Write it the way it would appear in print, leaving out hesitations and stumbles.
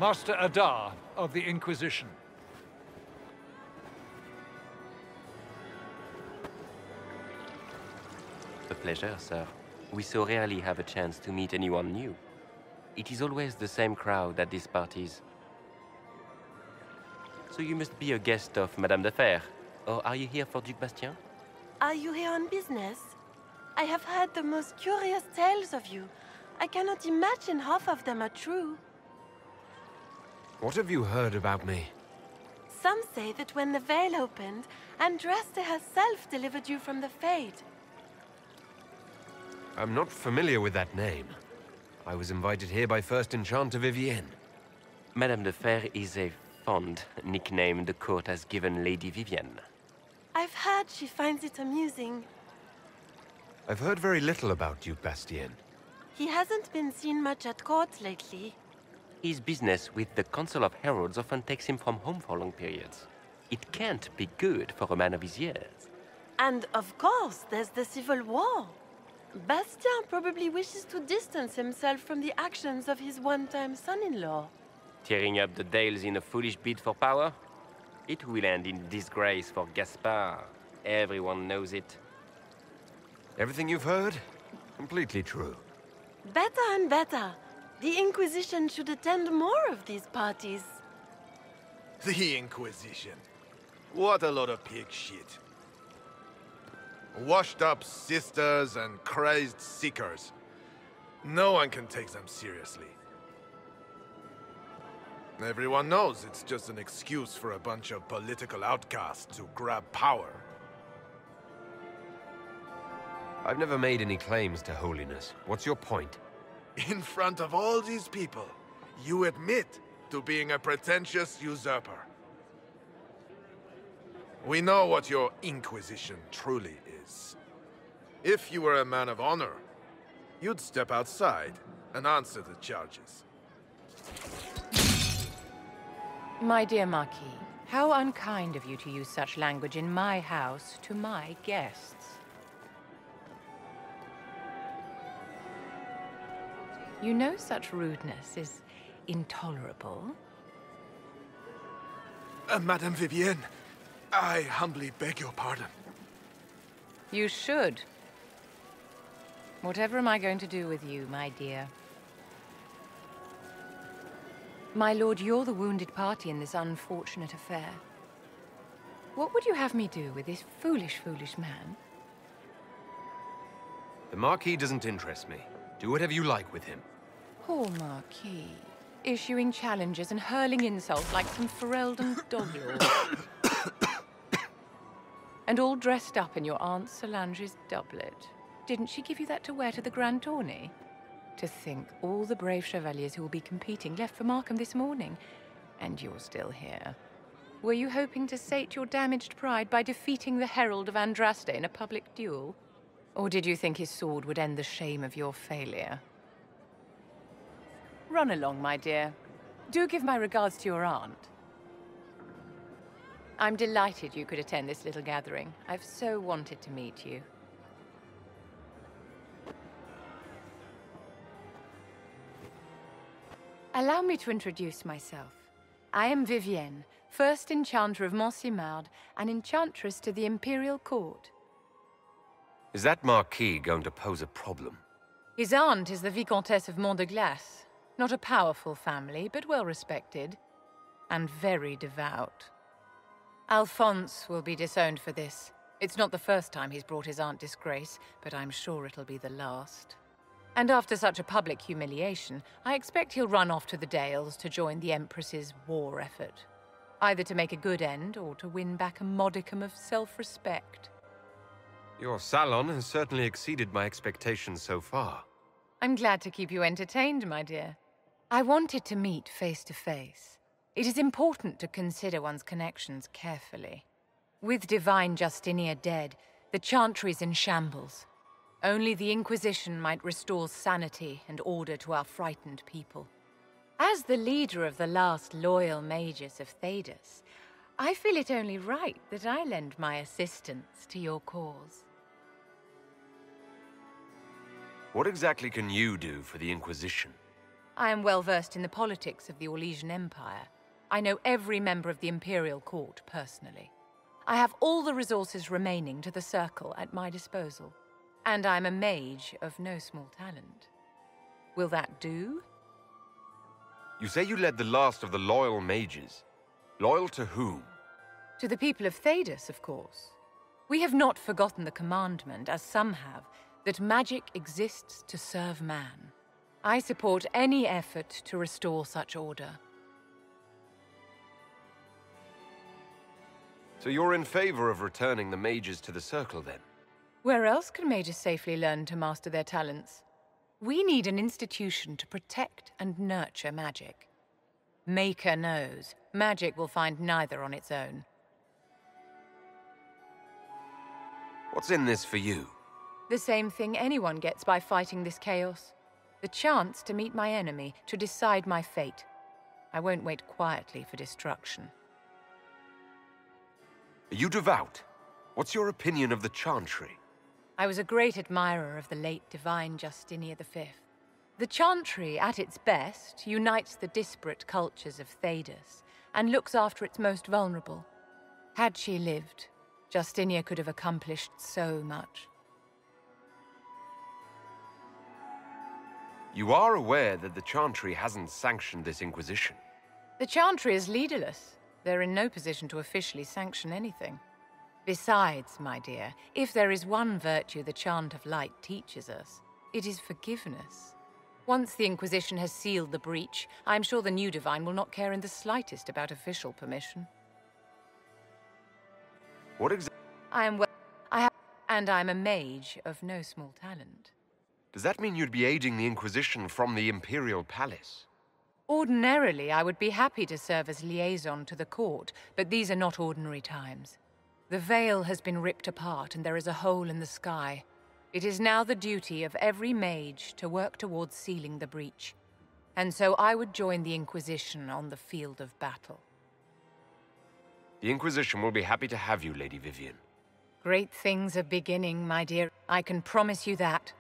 Master Adar of the Inquisition. A pleasure, sir. We so rarely have a chance to meet anyone new. It is always the same crowd at these parties. So you must be a guest of Madame de Fer, or are you here for Duc Bastien? Are you here on business? I have heard the most curious tales of you. I cannot imagine half of them are true. What have you heard about me? Some say that when the veil opened, Andraste herself delivered you from the Fade. I'm not familiar with that name. I was invited here by First Enchanter Vivienne. Madame de Fer is a fond nickname the court has given Lady Vivienne. I've heard she finds it amusing. I've heard very little about Duc Bastien. He hasn't been seen much at court lately. His business with the Council of Heralds often takes him from home for long periods. It can't be good for a man of his years. And of course, there's the Civil War. Bastien probably wishes to distance himself from the actions of his one-time son-in-law. Tearing up the Dales in a foolish bid for power? It will end in disgrace for Gaspard. Everyone knows it. Everything you've heard? Completely true. Better and better. The Inquisition should attend more of these parties. The Inquisition. What a lot of pig shit. Washed-up sisters and crazed seekers. No one can take them seriously. Everyone knows it's just an excuse for a bunch of political outcasts to grab power. I've never made any claims to holiness. What's your point? In front of all these people, you admit to being a pretentious usurper. We know what your Inquisition truly is. If you were a man of honor, you'd step outside and answer the charges. My dear Marquis, how unkind of you to use such language in my house to my guests. You know such rudeness is intolerable. Madame Vivienne, I humbly beg your pardon. You should. Whatever am I going to do with you, my dear? My lord, you're the wounded party in this unfortunate affair. What would you have me do with this foolish, foolish man? The Marquis doesn't interest me. Do whatever you like with him. Poor Marquis. Issuing challenges and hurling insults like some Ferelden doglord. And all dressed up in your Aunt Solange's doublet. Didn't she give you that to wear to the Grand Tourney? To think all the brave chevaliers who will be competing left for Markham this morning, and you're still here. Were you hoping to sate your damaged pride by defeating the Herald of Andraste in a public duel? Or did you think his sword would end the shame of your failure? Run along, my dear. Do give my regards to your aunt. I'm delighted you could attend this little gathering. I've so wanted to meet you. Allow me to introduce myself. I am Vivienne, first enchanter of Montsimmard and enchantress to the Imperial Court. Is that Marquis going to pose a problem? His aunt is the Vicomtesse of Mont de Glace. Not a powerful family, but well respected. And very devout. Alphonse will be disowned for this. It's not the first time he's brought his aunt disgrace, but I'm sure it'll be the last. And after such a public humiliation, I expect he'll run off to the Dales to join the Empress's war effort. Either to make a good end, or to win back a modicum of self-respect. Your salon has certainly exceeded my expectations so far. I'm glad to keep you entertained, my dear. I wanted to meet face to face. It is important to consider one's connections carefully. With Divine Justinia dead, the Chantry's in shambles. Only the Inquisition might restore sanity and order to our frightened people. As the leader of the last loyal mages of Thedas, I feel it only right that I lend my assistance to your cause. What exactly can you do for the Inquisition? I am well versed in the politics of the Orlesian Empire. I know every member of the Imperial Court personally. I have all the resources remaining to the Circle at my disposal. And I'm a mage of no small talent. Will that do? You say you led the last of the loyal mages. Loyal to whom? To the people of Thedas, of course. We have not forgotten the commandment, as some have, that magic exists to serve man. I support any effort to restore such order. So you're in favor of returning the mages to the Circle, then? Where else can mages safely learn to master their talents? We need an institution to protect and nurture magic. Maker knows, magic will find neither on its own. What's in this for you? The same thing anyone gets by fighting this chaos. The chance to meet my enemy, to decide my fate. I won't wait quietly for destruction. Are you devout? What's your opinion of the Chantry? I was a great admirer of the late divine Justinia V. The Chantry, at its best, unites the disparate cultures of Thedas and looks after its most vulnerable. Had she lived, Justinia could have accomplished so much. You are aware that the Chantry hasn't sanctioned this Inquisition. The Chantry is leaderless. They're in no position to officially sanction anything. Besides, my dear, if there is one virtue the Chant of Light teaches us, it is forgiveness. Once the Inquisition has sealed the breach, I'm sure the new Divine will not care in the slightest about official permission. What exactly? And I'm a mage of no small talent. Does that mean you'd be aiding the Inquisition from the Imperial Palace? Ordinarily, I would be happy to serve as liaison to the court, but these are not ordinary times. The veil has been ripped apart and there is a hole in the sky. It is now the duty of every mage to work towards sealing the breach. And so I would join the Inquisition on the field of battle. The Inquisition will be happy to have you, Lady Vivian. Great things are beginning, my dear. I can promise you that.